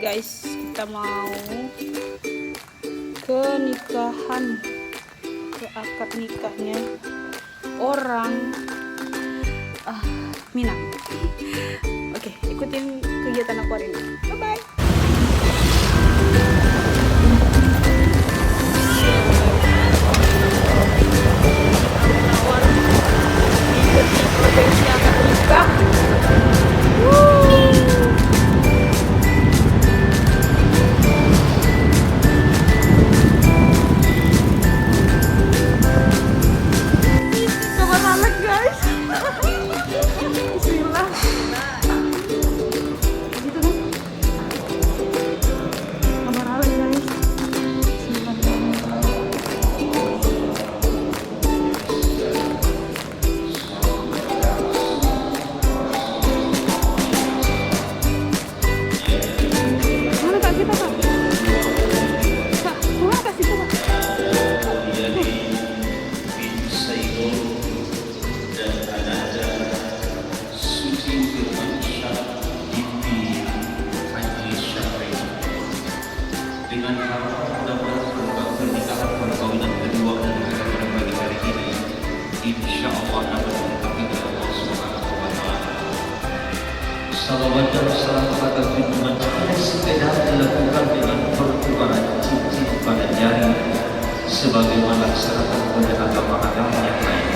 guys, kita mau ke nikahan, ke akad nikahnya orang Minang. Oke, ikutin kegiatan aku hari ini. Bye bye. Prosesi akad nikah. Dengan harapan mudah-mudahan pernikahan perkawinan kedua dan pada pagi hari ini insya Allah dapat dilengkapi oleh Allah Subhanahu wa Ta'ala. Salawat dan salam pada junjungan tidak sekedar dilakukan dengan pertukaran cincin pada jari sebagaimana diserahkan oleh agama-agama yang lain.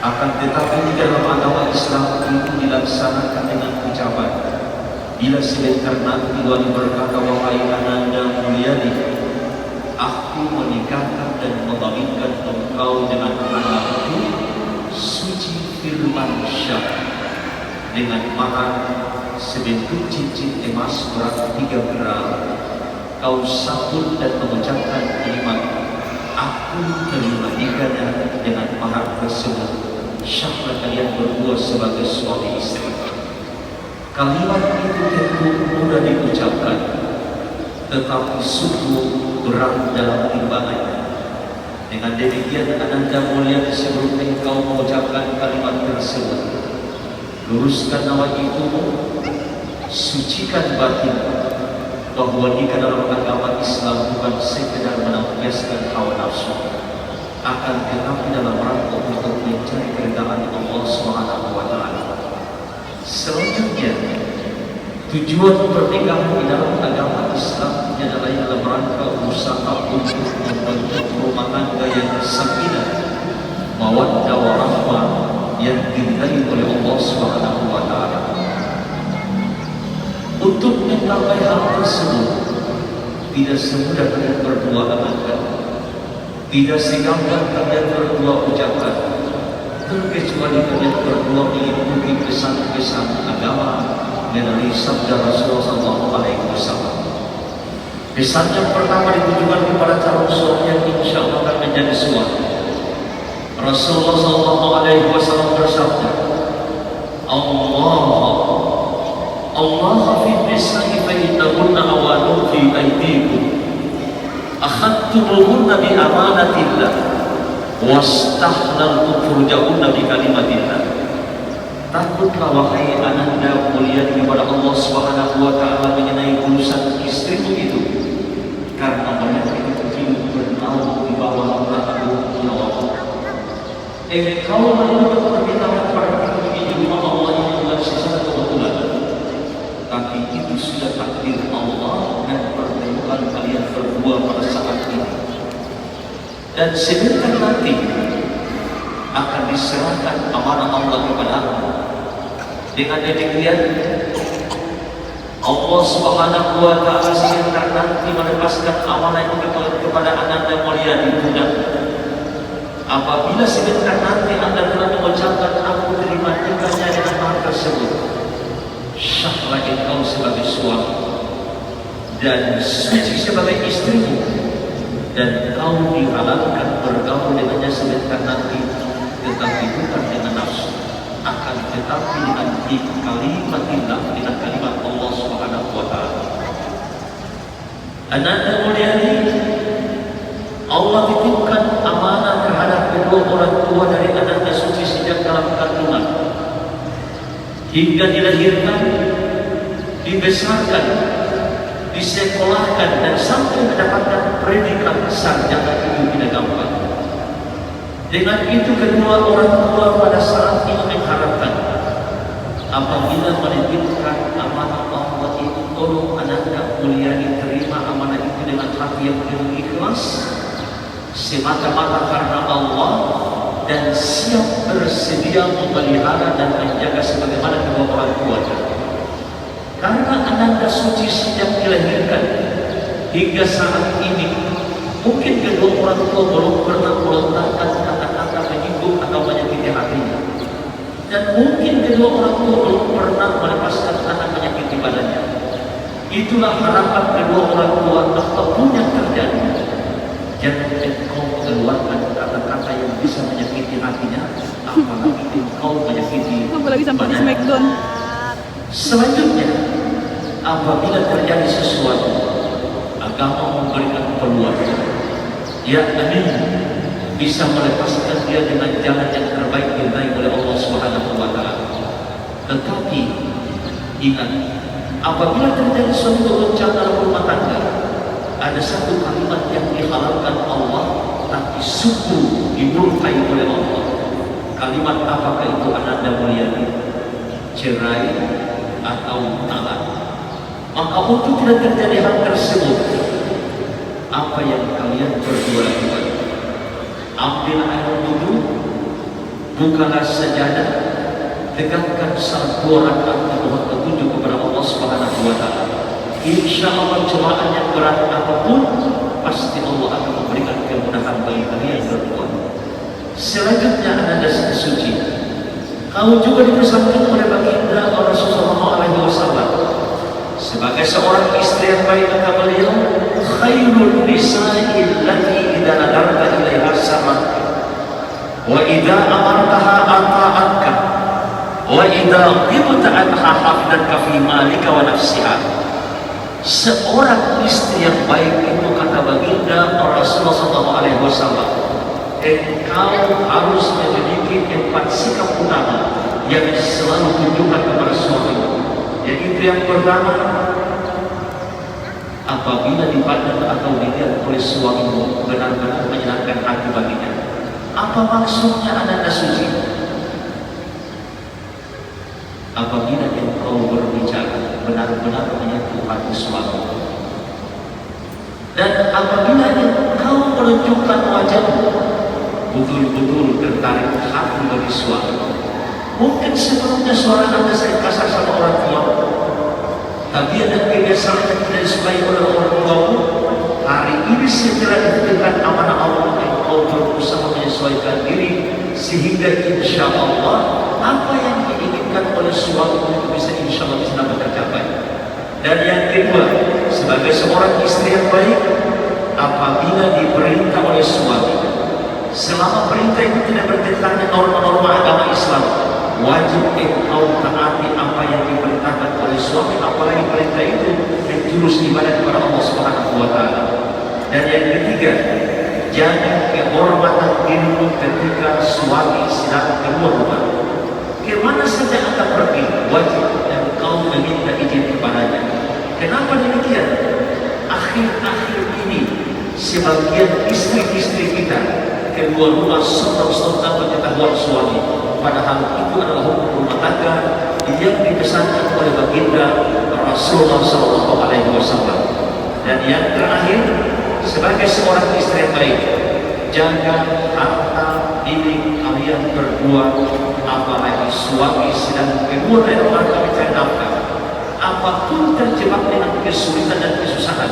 Akan tetapi di dalam agama Islam itu dilaksanakan dengan ucapan, bila sebentar nanti wali berkata, wahai ananda mulyadi, aku menikahkan dan mengawinkan engkau dengan anakku suci firman syah dengan mahar sebentuk cincin emas berat 3 gram. Kau sambut dan mengucapkan kalimat, aku terima nikahnya dengan mahar tersebut. Syahlah kalian berdua sebagai suami istri. Kalimat itu tentu mudah diucapkan, tetapi sungguh berat dalam timbangannya. Dengan demikian ananda mulia, sebelum engkau mengucapkan kalimat tersebut, luruskan nawa itu, sucikan batin, bahwa nikah dalam agama Islam bukan sekedar melampiaskan hawa nafsu, akan tetapi dalam rangka untuk mencari keridhaan Allah Subhanahu wa Ta'ala. Selanjutnya, tujuan pernikahan di dalam agama Islam adalah dalam rangka usaha untuk membentuk rumah tangga yang sakinah, mawaddah warahmah yang diridai oleh Allah Subhanahu wa Ta'ala. Untuk mencapai hal tersebut, tidak semudah kalian berdua amalkan, tidak segampang kalian berdua ucapkan, terkecuali kalian berdua mengikuti pesan-pesan agama melalui sabda Rasulullah SAW. Pesan yang pertama ditujukan kepada calon suami yang insya Allah akan menjadi suami. Rasulullah SAW bersabda, Allah fi nisa'i fa innahunna awanun fi aydikum akhadtumuhunna bi amanatillah wastahlaltum furujahunna bi kalimatillah. Takutlah wahai ananda mulia kepada Allah Subhanahu wa Ta'ala mengenai urusan istrimu itu, karena mereka itu hidup bernaung di bawah naungan Allah. Engkau menuntut pernikahan pada ini di rumah Allah ini bukan sesuatu kebetulan, tapi itu sudah takdir Allah dan pertemuan kalian berdua pada saat ini. Dan sebentar nanti akan diserahkan amanah Allah kepadamu. Dengan demikian Allah Subhanahu wa Ta'ala sebentar nanti melepaskan amanah itu kepada ananda mulia di dunia. Apabila sebentar nanti anda telah mengucapkan aku terima nikahnya dengan mahar tersebut, syahlah engkau sebagai suami dan suci sebagai istrimu, dan kau dihalalkan bergaul dengannya sebentar nanti, tetapi bukan dengan nafsu, akan tetapi dengan kalimatillah, dengan kalimat Allah Subhanahu wa Ta'ala. Ananda mulyani, Allah titipkan amanah terhadap kedua orang tua dari ananda suci sejak dalam kandungan hingga dilahirkan, dibesarkan, disekolahkan dan sampai mendapatkan predikat sarjana itu tidak gampang. Dengan itu kedua orang tua pada saat ini mengharapkan apabila menitipkan amanah Allah itu, tolong anaknya mulia diterima amanah itu dengan hati yang penuh ikhlas semata-mata karena Allah dan siap bersedia memelihara dan menjaga sebagaimana kedua orang tuanya. Karena ananda suci sejak dilahirkan hingga saat ini, mungkin kedua orang tua belum pernah melontarkan kata-kata menyinggung atau menyakiti hatinya, dan mungkin kedua orang tua belum pernah melepaskan anak menyakiti badannya. Itulah harapan kedua orang tua apapun yang terjadi, jangan engkau mengeluarkan kata-kata yang bisa menyakiti hatinya, apalagi engkau menyakiti Apalagi sampai di badannya. Smackdown. Selanjutnya, apabila terjadi sesuatu, agama memberikan peluang, yakni bisa melepaskan dia dengan jalan yang terbaik diraih oleh Allah Subhanahu wa Ta'ala. Tetapi ingat, apabila terjadi suatu bencana dalam rumah tangga, ada satu kalimat yang dihalalkan Allah, tapi sungguh dimurkai oleh Allah. Kalimat apakah itu ananda mulyani? Cerai atau talak. Maka untuk tidak terjadi hal tersebut, apa yang kalian berdua lakukan? Ambil air wudhu, bukalah sajadah, tegakkan salat 2 rakaat memohon petunjuk kepada Allah Subhanahu wa Ta'ala. Insya Allah cobaan yang berat apapun, pasti Allah akan memberikan kemudahan bagi kalian berdua. Selanjutnya ada suci. Kamu juga dipesankan oleh baginda Rasulullah SAW sebagai seorang istri yang baik, kata beliau, khairul nisa'i allati idza nadarta ilaiha samat wa idza amartaha ata'atka wa idza qibta anha hafidaka fi malika wa nafsiha. Seorang istri yang baik itu, kata baginda Rasulullah SAW, engkau harus memiliki 4 sikap utama yang selalu tunjukkan kepada suami. Yaitu yang pertama, apabila dipandang atau dilihat oleh suamimu benar-benar menyenangkan hati baginya. Apa maksudnya ananda suci? Apabila engkau berbicara benar-benar menyentuh hati suami, dan apabila engkau menunjukkan wajahmu betul-betul tertarik hati bagi suami. Mungkin sebelumnya suara anda saya kasar sama orang tua, tapi ada kebiasaan yang tidak disukai oleh orang tuamu. Hari ini setelah diberikan amanah Allah, engkau berusaha menyesuaikan diri sehingga insya Allah apa yang diinginkan oleh suami itu bisa insya Allah bisa dapat tercapai. Dan yang kedua, sebagai seorang istri yang baik, apabila diperintah oleh suami, selama perintah itu tidak bertentangan dengan norma-norma agama Islam, wajib engkau taati apa yang diperintahkan oleh suami, apalagi perintah itu menjurus ibadah kepada Allah Subhanahu wa Ta'ala. Dan yang ketiga, jaga kehormatan dirimu ketika suami sedang keluar rumah. Kemana saja akan pergi, wajib engkau meminta izin kepadanya. Kenapa demikian? Akhir-akhir ini sebagian istri-istri kita keluar rumah sontak-sontak pengetahuan suami, padahal itu adalah hukum rumah tangga yang dipesankan oleh baginda Rasulullah SAW. Dan yang terakhir, sebagai seorang istri yang baik, jaga harta milik kalian berdua, apalagi suami sedang keluar dari rumah mencari nafkah. Apapun terjebak dengan kesulitan dan kesusahan,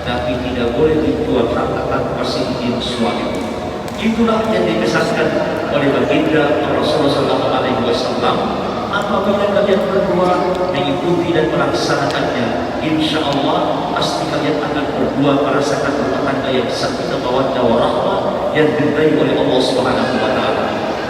tapi tidak boleh dijual harta tanpa seizin suami. Itulah yang dipesankan oleh baginda Rasulullah SAW. Apabila kalian berdua mengikuti dan melaksanakannya, insya Allah pasti kalian akan berdua merasakan rumah tangga yang sakinah mawaddah warahmah yang diridai oleh Allah Subhanahu wa Ta'ala.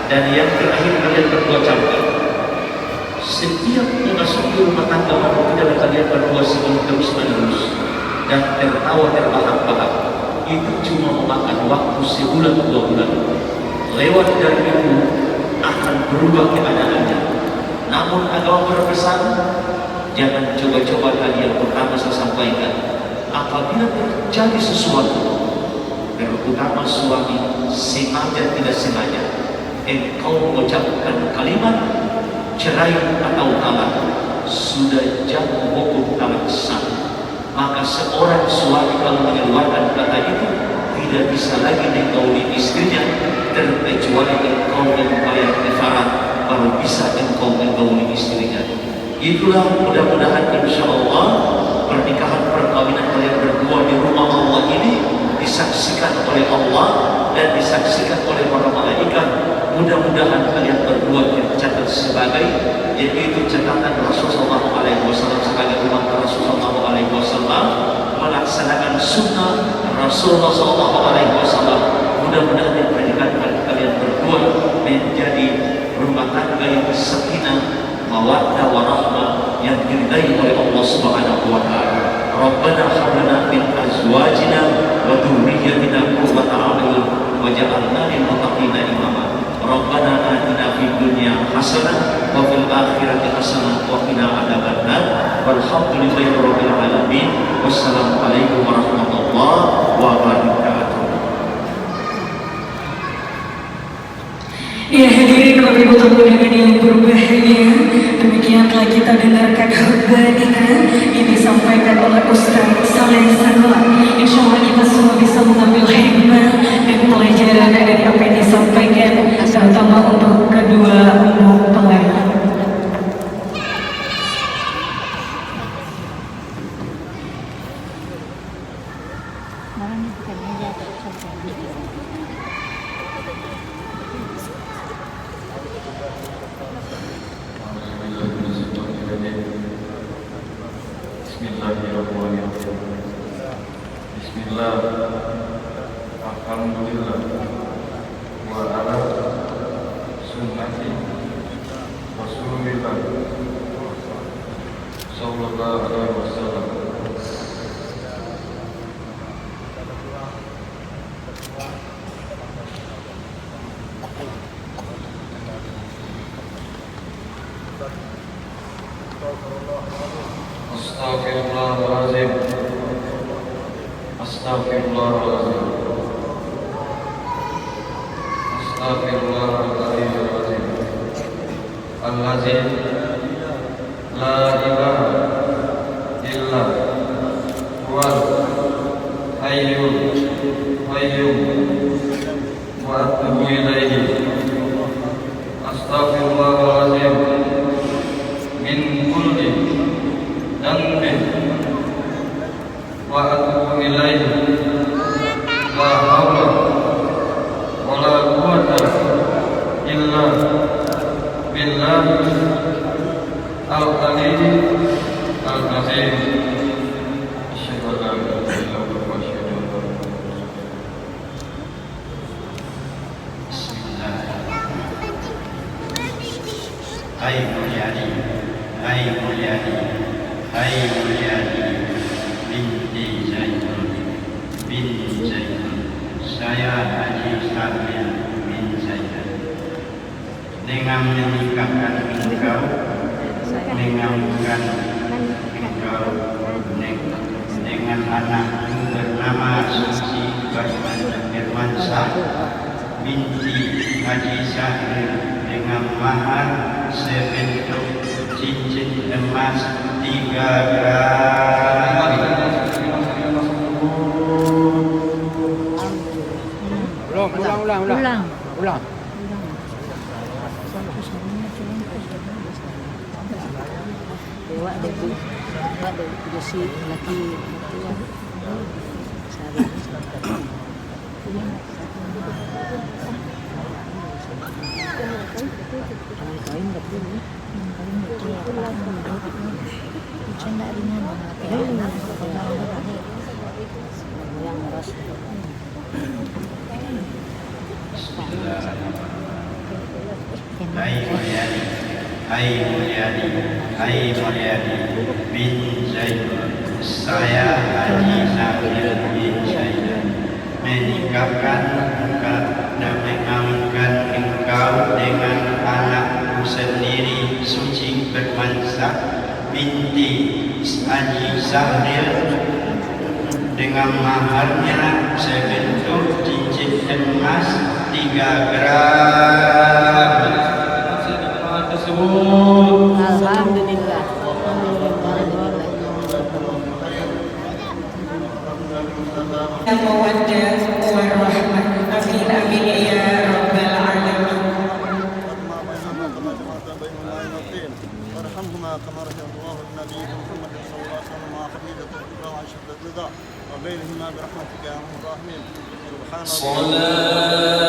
Dan yang terakhir, kalian berdua camkan, setiap memasuki rumah tangga tidak kalian berdua sebelum terus-menerus dan tertawa terbahak-bahak, itu cuma memakan waktu sebulan 2 bulan. Lewat dari itu akan berubah keadaannya. Namun agama berpesan, jangan coba-coba hal yang pertama saya sampaikan, apabila terjadi sesuatu, terutama suami sengaja tidak sengaja engkau mengucapkan kalimat cerai atau talak, sudah jatuh hukum talak sah. Maka seorang suami kalau mengeluarkan kata itu tidak bisa lagi menggauli istrinya, terkecuali engkau membayar kafarat, baru bisa engkau menggauli istrinya. Itulah mudah-mudahan insya Allah pernikahan perkawinan kalian berdua di rumah Allah ini disaksikan oleh Allah dan disaksikan oleh para malaikat. Mudah-mudahan kalian berdua tercatat sebagai, yaitu catatan Rasulullah SAW sebagai umat Rasulullah SAW melaksanakan sunnah Rasulullah SAW. Mudah-mudahan pernikahan kalian berdua menjadi rumah tangga yang sakinah, mawaddah warahmah yang diridai oleh Allah Subhanahu wa taala. Rabbana hab lana min azwajina wa dhurriyyatina qurrata a'yun waj'alna lil muttaqina imama. Rabbana atina fid dunya hasanah wa fil akhirati hasanah wa qina adzabannar. Walhamdulillahi rabbil alamin. Wassalamu alaikum warahmatullahi wabarakatuh. Ya hadirin Bapak Ibu tamu undangan yang berbahagia, demikian telah kita dengarkan khutbah yang disampaikan oleh Ustaz Saleh Sanwa. Insya Allah kita semua bisa mengambil hikmah dan pelajaran dari apa yang disampaikan, terutama untuk kedua mempelai. Bismillahirrahmanirrahim. Bismillah. Alhamdulillah. Wa ala sunnati Rasulillah sallallahu alaihi wasallam. Astaghfirullahaladzim. Astaghfirullahaladzim. Astaghfirullahaladzim. Al-Azim la ilaha illa huwal hayyul qayyum wa atubu ilaihi. Astaghfirullahaladzim min kulli dhanbin wa atubu ilaihi. La haula wa la quwwata illa billahi al-aliyyil azim. Asyhadu an la ilaha illallah wa asyhadu anna Bismillah. Hai Mulyadi, hai Mulyadi, hai Mulyadi binti Zaitun, binti Zaitun. Saya Haji Syamil bin Zaitun. Dengan menikahkan engkau, mengamukan engkau dengan anakku bernama Suci Firmansyah binti Haji Syahrir dengan mahar sebentuk cincin emas 3 gram. Ulang. Dewa ada si laki tua. Kain betul ni. Kain betul apa? Canda ringan. Yang ras. Hai Mulyadi, hai Mulyadi, hai Mulyadi bin Zaitun. Saya Haji Syamil bin Zaitun menikahkan engkau dan mengawinkan engkau dengan anakku sendiri Suci Firmansyah binti Haji Syahrir dengan maharnya sebentuk cincin emas 3 gram. Mahar tersebut. Alhamdulillah. Mawaddah warahmah. Amin amin ya rabbal alamin. وارحمهما كما رحم الله النبي محمد صلى الله عليه وسلم مع خديجة الكبرى وعائشة الرضا وبينهما برحمتك يا ارحم الراحمين سبحان الله.